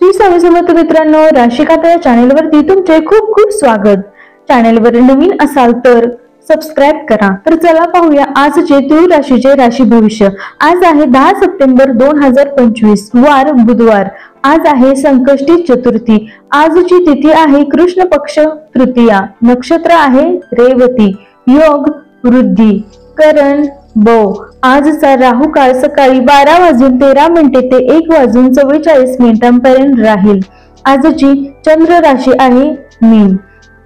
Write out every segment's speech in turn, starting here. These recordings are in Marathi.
श्री स्वामी समर्थ मित्रांनो, राशीखाता या चॅनलवरती तुमचे खूप खूप स्वागत। चॅनलवर नवीन असाल तर सबस्क्राइब करा। तर चला पाहूया आजचे तुळ राशीचे राशी भविष्य। आज आहे 10 सप्टेंबर 2025, वार बुधवार। आज आहे संकष्टी चतुर्थी। आजची तिथी आहे कृष्ण पक्ष तृतीया। नक्षत्र आहे रेवती। योग वृद्धी। करण बो। आजचा राहू काळ सकाळी 12:13 ते 1:44 पर्यंत राहील। आजची चंद्र राशी आहे मीन।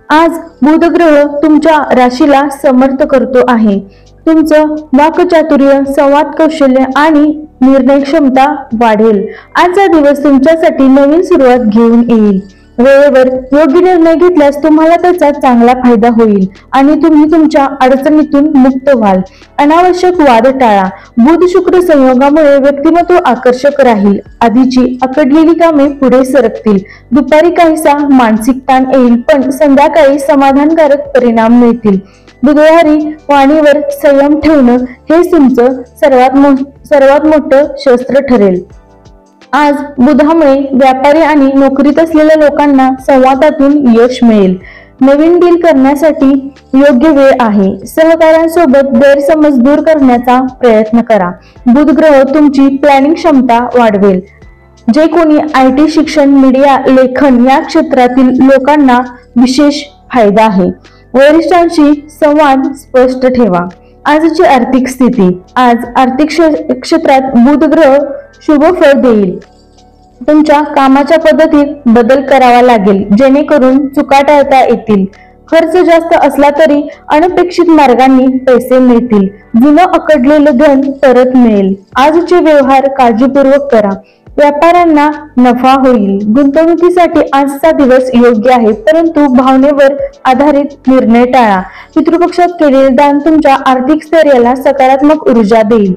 आज बुध ग्रह तुमच्या राशीला समर्थ करतो आहे। तुमचं वाक्चातुर्य, संवाद कौशल्य आणि निर्णय क्षमता वाढेल। आजचा दिवस तुमच्यासाठी नवीन सुरुवात घेऊन येईल। वेळेवर योग्य निर्णय घेतल्यास तुम्हाला त्याचा चांगला फायदा होईल आणि तुम्ही तुमच्या अडचणीतून मुक्त व्हाल। अनावश्यक वाद टाळा। बुध शुक्र संयोगामुळे व्यक्तिमत्व आकर्षक राहील। आधीची अकडलेली कामे पुढे सरकतील। दुपारी काहीसा मानसिक ताण येईल, पण संध्याकाळी समाधानकारक परिणाम मिळतील। बुधवारी वाणीवर संयम ठेवणं हे तुमचं सर्वात मोठं शस्त्र ठरेल। आज बुधामुळे व्यापारी आणि नोकरीत असलेल्या लोकांना संवादातून यश मिळेल। नवीन डील करण्यासाठी योग्य वेळ आहे। सहकाऱ्यांसोबत गैरसमज दूर करण्याचा प्रयत्न करा। बुध ग्रह तुमची प्लॅनिंग क्षमता वाढवेल। जे कोणी IT शिक्षण, मीडिया, लेखन या क्षेत्रातील लोकांना विशेष फायदा आहे। वरिष्ठांशी संवाद स्पष्ट ठेवा। आजची आर्थिक स्थिती। आज आर्थिक क्षेत्रात बुध ग्रह शुभ फळ देईल। तुमच्या कामाच्या पद्धतीत बदल करावा लागेल, जेणेकरून चुका टाळता येतील। खर्च जास्त असला तरी अनपेक्षित मार्गांनी पैसे मिळतील। जुनं अकडलेलं धन परत मिळेल। आजचे व्यवहार काळजीपूर्वक करा। व्यापाऱ्यांना नफा होईल। गुंतवणुकीसाठी आजचा दिवस योग्य आहे, परंतु भावनेवर आधारित निर्णय टाळा। पितृपक्षात केलेले दान तुमच्या आर्थिक स्थैर्याला सकारात्मक ऊर्जा देईल।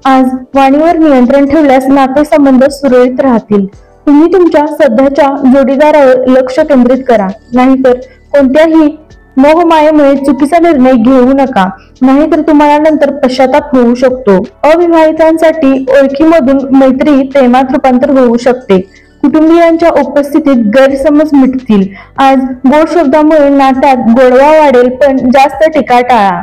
आज वाणीवर नियंत्रण ठेवल्यास नातेसंबंध सुरळीत राहतील। तुम्ही तुमच्या सध्याच्या जोडीदारावर लक्ष केंद्रित करा, नाहीतर कोणत्याही मोहमायेमुळे चुकीचा निर्णय घेऊ नका, नाहीतर तुम्हाला नंतर पश्चाताप होऊ शकतो। अविवाहितांसाठी ओळखीमधून मैत्री प्रेमात रूपांतर होऊ शकते। कुटुंबियांच्या उपस्थितीत गैरसमज मिटतील। आज गोड शब्दामुळे नात्यात गोडवा वाढेल, पण जास्त टीका टाळा।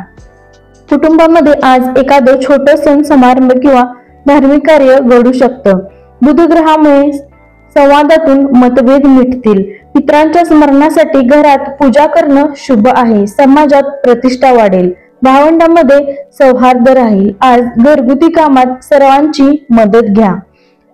कुटुंबामध्ये आज एखादं छोटं सण समारंभ किंवा धार्मिक कार्य घडू शकतं। बुध ग्रहामुळे संवादातून मतभेद मिटतील। पितरांच्या स्मरणासाठी घरात पूजा करणं शुभ आहे। समाजात प्रतिष्ठा वाढेल। भावंडांमध्ये सौहार्द राहील। आज घरगुती कामात सर्वांची मदत घ्या।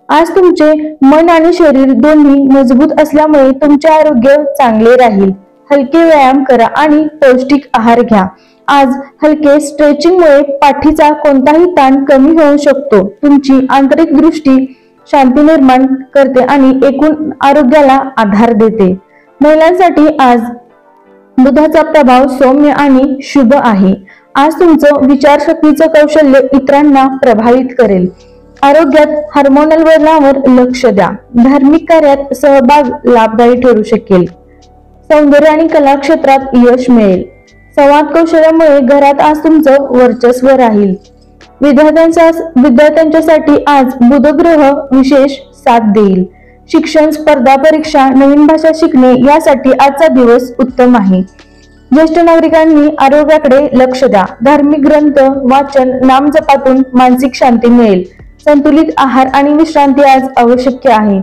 आज तुमचे मन आणि शरीर दोन्ही मजबूत असल्यामुळे तुमचे आरोग्य चांगले राहील। हलके व्यायाम करा आणि पौष्टिक आहार घ्या। आज हलके स्ट्रेचिंगमुळे पाठीचा कोणताही ताण कमी होऊ शकतो। तुमची आंतरिक दृष्टी शांती निर्माण करते आणि एकूण आरोग्याला आधार देते। महिलांसाठी आज बुधाचा प्रभाव सौम्य आणि शुभ आहे। आज तुमचं विचारशक्तीचं कौशल्य इतरांना प्रभावित करेल। आरोग्यात हार्मोनल बदलावर लक्ष द्या। धार्मिक कार्यात सहभाग लाभदायी ठरू शकेल। सौंदर्य आणि कला क्षेत्रात यश मिळेल। संवाद कौशल्यामुळे घरात आज तुमचं वर्चस्व राहील। विद्यार्थ्यांच्यासाठी आज बुध ग्रह विशेष साथ देईल। शिक्षण, स्पर्धा परीक्षा, नवीन भाषा शिकणे यासाठी आजचा दिवस उत्तम आहे। ज्येष्ठ नागरिकांनी आरोग्याकडे लक्ष द्या। धार्मिक ग्रंथ वाचन, नामजपातून मानसिक शांती मिळेल। संतुलित आहार आणि विश्रांती आज आवश्यक आहे।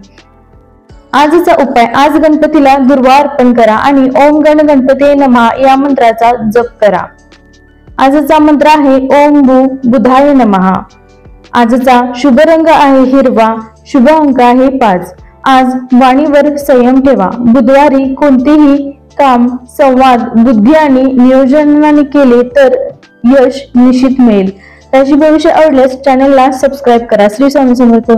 आजचा उपाय, आज गणपतीला दुर्वा अर्पण करा आणि ओम गण गणपती नमः या मंत्राचा जप करा। आजचा मंत्र आहे ओम भू बुधाय नमः। आजचा शुभ रंग आहे हिरवा। शुभ अंक आहे 5। आज वाणीवर संयम ठेवा। बुधवारी कोणतेही काम संवाद, बुद्धी आणि नियोजनाने केले तर यश निश्चित मिळेल। राशी भविष्य आवडल्यास चॅनलला सबस्क्राइब करा। श्री स्वामी समर्थ।